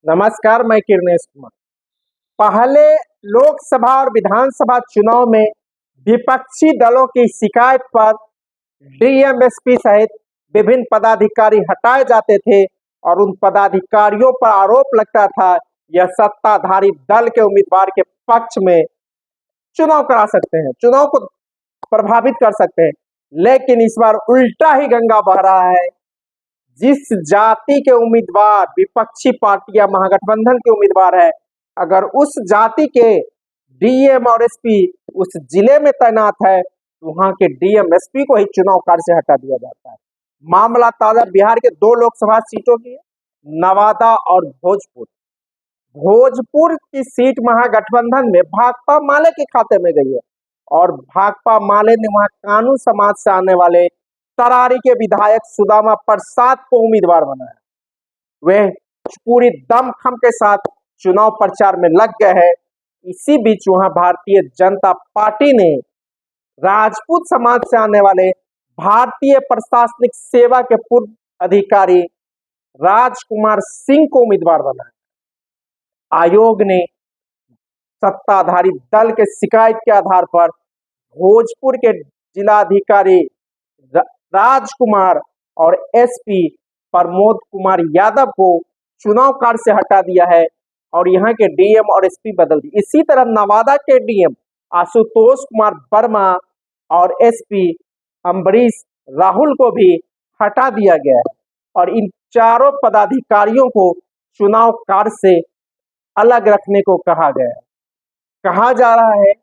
नमस्कार, मैं किरनेश कुमार। पहले लोकसभा और विधानसभा चुनाव में विपक्षी दलों की शिकायत पर डीएम, एसपी सहित विभिन्न पदाधिकारी हटाए जाते थे और उन पदाधिकारियों पर आरोप लगता था यह सत्ताधारी दल के उम्मीदवार के पक्ष में चुनाव करा सकते हैं, चुनाव को प्रभावित कर सकते हैं। लेकिन इस बार उल्टा ही गंगा बह रहा है। जिस जाति के उम्मीदवार विपक्षी पार्टी या महागठबंधन के उम्मीदवार है, अगर उस जाति के डीएम और एसपी उस जिले में तैनात है तो वहां के डीएम एसपी को ही चुनाव कार्य से हटा दिया जाता है। मामला ताजा बिहार के दो लोकसभा सीटों की है, नवादा और भोजपुर। भोजपुर की सीट महागठबंधन में भाकपा माले के खाते में गई है और भाकपा माले ने वहां कानू समाज से आने वाले तरारी के विधायक सुदामा प्रसाद को उम्मीदवार बनाया। वे पूरी दमखम के साथ चुनाव प्रचार में लग गए हैं। इसी बीच वहां भारतीय जनता पार्टी ने राजपूत समाज से आने वाले भारतीय प्रशासनिक सेवा के पूर्व अधिकारी राजकुमार सिंह को उम्मीदवार बनाया। आयोग ने सत्ताधारी दल के शिकायत के आधार पर भोजपुर के जिलाधिकारी राजकुमार और एसपी प्रमोद कुमार यादव को चुनाव कार्य से हटा दिया है और यहाँ के डीएम और एसपी बदल दिए। इसी तरह नवादा के डीएम आशुतोष कुमार वर्मा और एसपी अम्बरीश राहुल को भी हटा दिया गया है और इन चारों पदाधिकारियों को चुनाव कार्य से अलग रखने को कहा गया है। कहा जा रहा है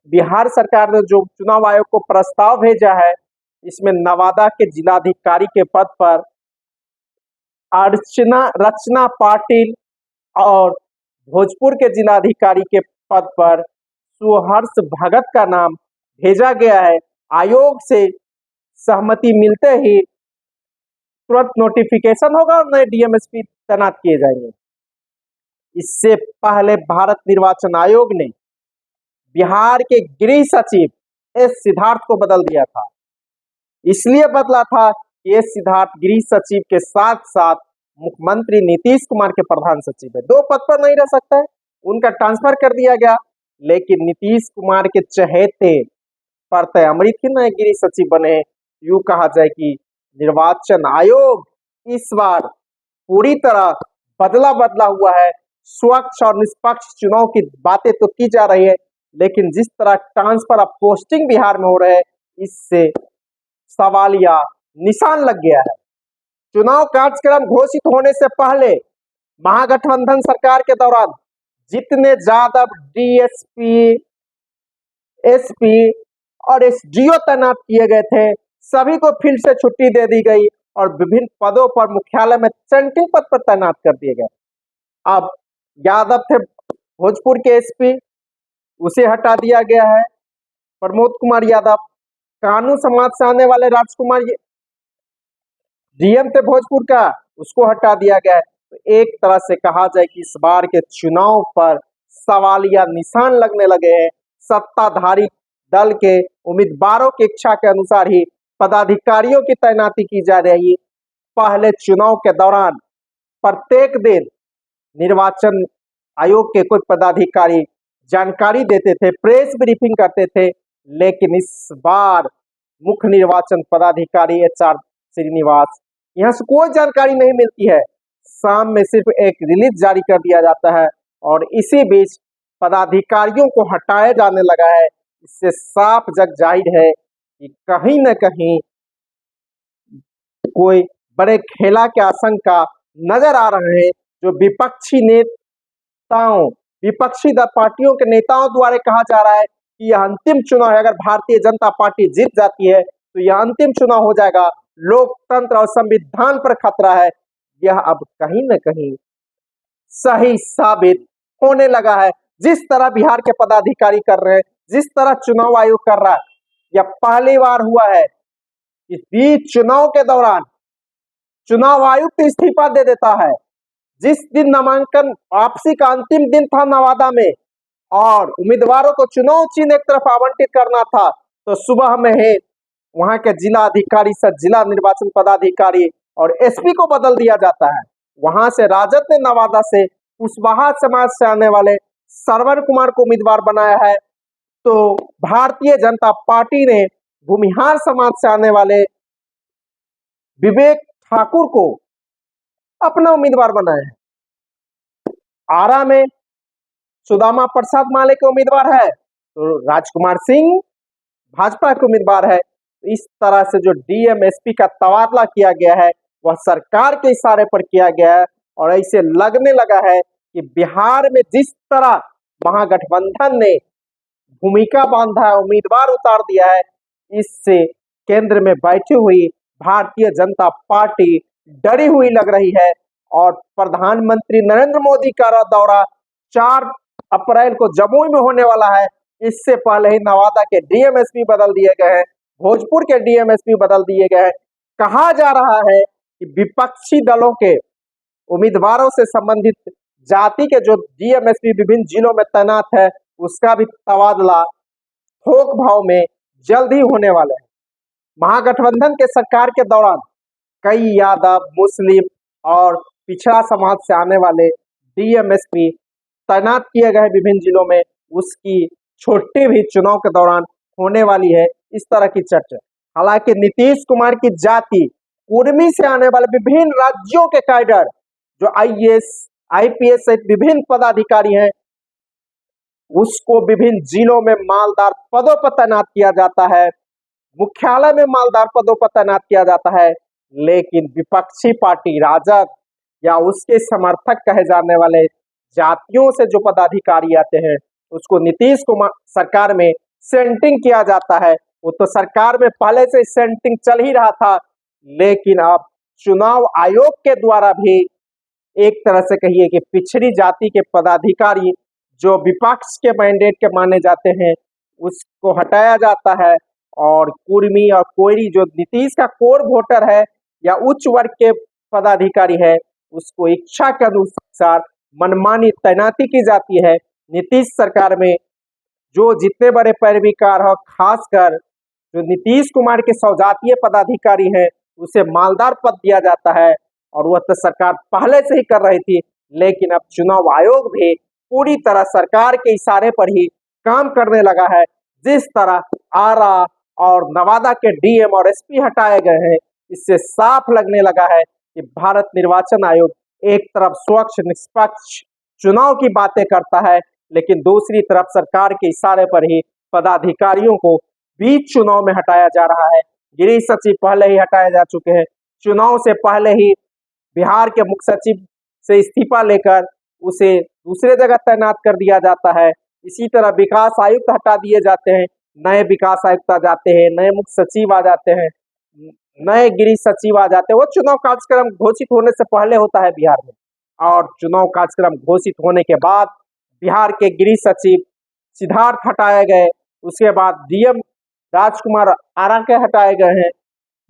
बिहार सरकार ने जो चुनाव आयोग को प्रस्ताव भेजा है, इसमें नवादा के जिलाधिकारी के पद पर रचना पाटिल और भोजपुर के जिलाधिकारी के पद पर सुहर्ष भगत का नाम भेजा गया है। आयोग से सहमति मिलते ही तुरंत नोटिफिकेशन होगा और नए डीएमएसपी तैनात किए जाएंगे। इससे पहले भारत निर्वाचन आयोग ने बिहार के गृह सचिव एस सिद्धार्थ को बदल दिया था। इसलिए बदला था कि एस सिद्धार्थ गृह सचिव के साथ साथ मुख्यमंत्री नीतीश कुमार के प्रधान सचिव है, दो पद पर नहीं रह सकता है, उनका ट्रांसफर कर दिया गया। लेकिन नीतीश कुमार के चहेते प्रत्यय अमृत ही नए गृह सचिव बने। यूं कहा जाए कि निर्वाचन आयोग इस बार पूरी तरह बदला हुआ है। स्वच्छ और निष्पक्ष चुनाव की बातें तो की जा रही है, लेकिन जिस तरह ट्रांसफर ऑफ पोस्टिंग बिहार में हो रहे हैं, इससे सवालिया निशान लग गया है। चुनाव कार्यक्रम घोषित होने से पहले महागठबंधन सरकार के दौरान जितने ज्यादा डीएसपी, एसपी और एसडीओ तैनात किए गए थे, सभी को फील्ड से छुट्टी दे दी गई और विभिन्न पदों पर मुख्यालय में सेंट्रिंग पद पर तैनात कर दिए गए। अब यादव थे भोजपुर के एसपी, उसे हटा दिया गया है। प्रमोद कुमार यादव, कानू समाज से आने वाले राजकुमार डीएम थे भोजपुर का, उसको हटा दिया गया है। तो एक तरह से कहा जाए कि इस बार के चुनाव पर सवालिया निशान लगने लगे हैं। सत्ताधारी दल के उम्मीदवारों की इच्छा के अनुसार ही पदाधिकारियों की तैनाती की जा रही है। पहले चुनाव के दौरान प्रत्येक दिन निर्वाचन आयोग के कोई पदाधिकारी जानकारी देते थे, प्रेस ब्रीफिंग करते थे, लेकिन इस बार मुख्य निर्वाचन पदाधिकारी एचआर श्रीनिवास, यहाँ से कोई जानकारी नहीं मिलती है। शाम में सिर्फ एक रिलीज जारी कर दिया जाता है और इसी बीच पदाधिकारियों को हटाया जाने लगा है। इससे साफ जग जाहिर है कि कहीं न कहीं कोई बड़े खेला के आशंका नजर आ रहे हैं, जो विपक्षी पार्टियों के नेताओं द्वारा कहा जा रहा है कि यह अंतिम चुनाव है। अगर भारतीय जनता पार्टी जीत जाती है तो यह अंतिम चुनाव हो जाएगा, लोकतंत्र और संविधान पर खतरा है। यह अब कहीं न कहीं सही साबित होने लगा है। जिस तरह बिहार के पदाधिकारी कर रहे हैं, जिस तरह चुनाव आयोग कर रहा है, यह पहली बार हुआ है कि बीच चुनाव के दौरान चुनाव आयुक्त इस्तीफा दे देता है। जिस दिन नामांकन वापसी का अंतिम दिन था नवादा में और उम्मीदवारों को चुनाव चिन्ह एक तरफ आवंटित करना था, तो सुबह में ही वहां के जिला अधिकारी से जिला निर्वाचन पदाधिकारी और एसपी को बदल दिया जाता है। वहां से राजद ने नवादा से कुशवाहा समाज से आने वाले श्रवण कुमार को उम्मीदवार बनाया है, तो भारतीय जनता पार्टी ने भूमिहार समाज से आने वाले विवेक ठाकुर को अपना उम्मीदवार बनाया है। आरा में सुदामा प्रसाद माले के उम्मीदवार है, तो राजकुमार सिंह भाजपा के उम्मीदवार है। इस तरह से जो डीएम एसपी का तबादला किया गया है वह सरकार के इशारे पर किया गया है, और ऐसे लगने लगा है कि बिहार में जिस तरह महागठबंधन ने भूमिका बांधा है, उम्मीदवार उतार दिया है, इससे केंद्र में बैठी हुई भारतीय जनता पार्टी डरी हुई लग रही है। और प्रधानमंत्री नरेंद्र मोदी का दौरा 4 अप्रैल को जमुई में होने वाला है। इससे पहले ही नवादा के डीएमएसपी बदल दिए गए हैं, भोजपुर के डीएमएसपी बदल दिए गए हैं। कहा जा रहा है कि विपक्षी दलों के उम्मीदवारों से संबंधित जाति के जो डीएमएसपी विभिन्न जिलों में तैनात है, उसका भी तबादला थोक भाव में जल्द ही होने वाला है। महागठबंधन के सरकार के दौरान कई यादव, मुस्लिम और पिछड़ा समाज से आने वाले डीएमएसपी तैनात किए गए विभिन्न जिलों में, उसकी छुट्टी भी चुनाव के दौरान होने वाली है, इस तरह की चर्चा। हालांकि नीतीश कुमार की जाति कुर्मी से आने वाले विभिन्न राज्यों के कैडर जो आईएएस, आईपीएस सहित विभिन्न पदाधिकारी हैं, उसको विभिन्न जिलों में मालदार पदों पर तैनात किया जाता है, मुख्यालय में मालदार पदों पर तैनात किया जाता है। लेकिन विपक्षी पार्टी राजद या उसके समर्थक कहे जाने वाले जातियों से जो पदाधिकारी आते हैं, उसको नीतीश कुमार सरकार में सेंटिंग किया जाता है। वो तो सरकार में पहले से सेंटिंग चल ही रहा था, लेकिन अब चुनाव आयोग के द्वारा भी एक तरह से कहिए कि पिछड़ी जाति के पदाधिकारी जो विपक्ष के मैंडेट के माने जाते हैं, उसको हटाया जाता है, और कुर्मी और कोयरी जो नीतीश का कोर वोटर है या उच्च वर्ग के पदाधिकारी है, उसको इच्छा के अनुसार मनमानी तैनाती की जाती है। नीतीश सरकार में जो जितने बड़े पैरवीकार हो, खासकर जो नीतीश कुमार के सौजातीय पदाधिकारी हैं, उसे मालदार पद दिया जाता है, और वह तो सरकार पहले से ही कर रही थी। लेकिन अब चुनाव आयोग भी पूरी तरह सरकार के इशारे पर ही काम करने लगा है। जिस तरह आरा और नवादा के डीएम और एसपी हटाए गए हैं, इससे साफ लगने लगा है कि भारत निर्वाचन आयोग एक तरफ स्वच्छ निष्पक्ष चुनाव की बातें करता है, लेकिन दूसरी तरफ सरकार के इशारे पर ही पदाधिकारियों को बीच चुनाव में हटाया जा रहा है। गृह सचिव पहले ही हटाए जा चुके हैं। चुनाव से पहले ही बिहार के मुख्य सचिव से इस्तीफा लेकर उसे दूसरे जगह तैनात कर दिया जाता है। इसी तरह विकास आयुक्त हटा दिए जाते हैं, नए विकास आयुक्त आ जाते हैं, नए मुख्य सचिव आ जाते हैं, नए गृह सचिव आ जाते हैं। वो चुनाव कार्यक्रम घोषित होने से पहले होता है बिहार में, और चुनाव कार्यक्रम घोषित होने के बाद बिहार के गृह सचिव सिद्धार्थ हटाए गए। उसके बाद डीएम राजकुमार आरा के हटाए गए हैं,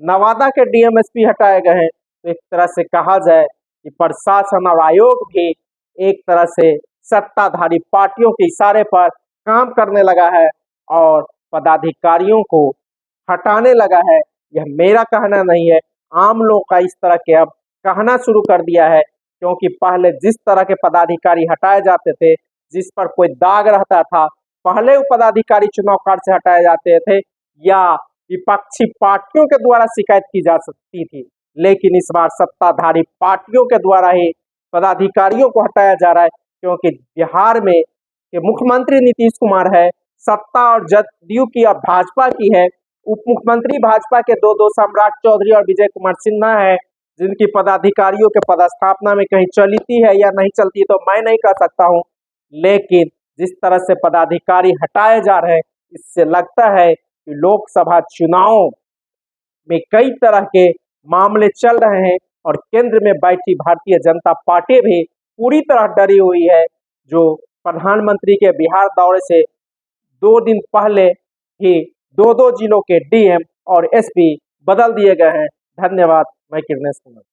नवादा के डीएमएसपी हटाए गए हैं। तो एक तरह से कहा जाए कि प्रशासन और आयोग भी एक तरह से सत्ताधारी पार्टियों के इशारे पर काम करने लगा है और पदाधिकारियों को हटाने लगा है। यह मेरा कहना नहीं है, आम लोग का इस तरह के अब कहना शुरू कर दिया है, क्योंकि पहले जिस तरह के पदाधिकारी हटाए जाते थे, जिस पर कोई दाग रहता था, पहले वो पदाधिकारी चुनाव कार्य से हटाए जाते थे या विपक्षी पार्टियों के द्वारा शिकायत की जा सकती थी। लेकिन इस बार सत्ताधारी पार्टियों के द्वारा ही पदाधिकारियों को हटाया जा रहा है, क्योंकि बिहार में के मुख्यमंत्री नीतीश कुमार है, सत्ता और जदयू की अब भाजपा की है। उप मुख्यमंत्री भाजपा के दो सम्राट चौधरी और विजय कुमार सिन्हा है, जिनकी पदाधिकारियों के पदस्थापना में कहीं चलती है या नहीं चलती तो मैं नहीं कह सकता हूं। लेकिन जिस तरह से पदाधिकारी हटाए जा रहे हैं, इससे लगता है कि लोकसभा चुनाव में कई तरह के मामले चल रहे हैं, और केंद्र में बैठी भारतीय जनता पार्टी भी पूरी तरह डरी हुई है। जो प्रधानमंत्री के बिहार दौरे से 2 दिन पहले ही 2 जिलों के डीएम और एसपी बदल दिए गए हैं। धन्यवाद। मैं किरणेश कुमार।